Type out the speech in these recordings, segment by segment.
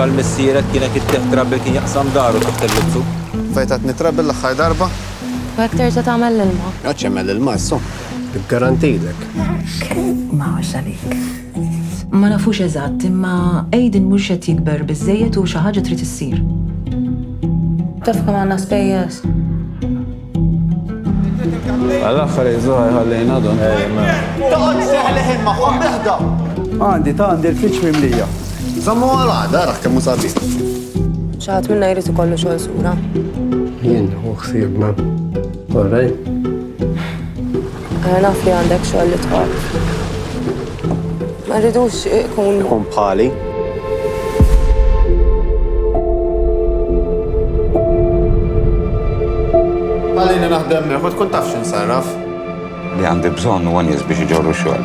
tfal missierek kienek ittieħ trabbi kien jaqsam daru taħt il-lubsu. Fejtat nitrabbi l-aħħar darba? Vektor ta' tagħmel l-ilma. Għaċċemmel il-ma, so. Garantilek. Ma għaxalik. Ma nafux eżatt, imma Aiden mhux qed jikber biżejjed u xi ħaġa trid issir. Taf kemm għandna spejjeż. Għal-axħar jizzuħa jħallina don. Taqgħod seħleħin magħhom biħda. Għandi l-fiċ mimlija. Zammu għal-għada, raħ kemmu sabi. Xaħat minna jrid ikollu xogħol sura. Jien, u xsibna. Orrej. Għana naf li għandek xogħol li tħobb. Ma rridux ikun Kun bħali. Għalina naħdem meħu, tkun taf x'insarraf. Li għandi bżonn u għanies biex iġorru xogħol.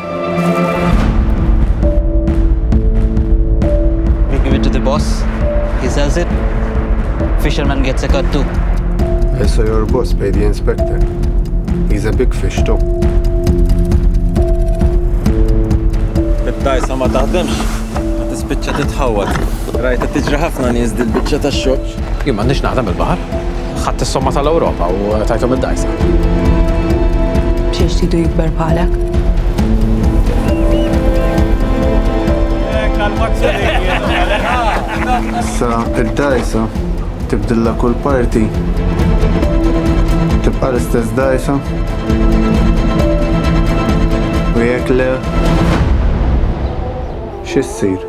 We give it to the boss. He sells it. Fisherman gets a cut too. I saw your boss pay the inspector. He's a big fish too. Bid-dajsa ma taħdemx, ma tispiċċa titħawat. Rajta tiġri ħafna nies dil-biċċa tax-xogħol. Jien m'għandix naħdem il-baħar. Ħadd is-somma tal-Ewropa u tajthom id-dajsa. Biex tidu jikber bħalek. Sa id-dajsa tibdilla kull parti. Tibqa l-istess dajsa. U jekk le x'issir?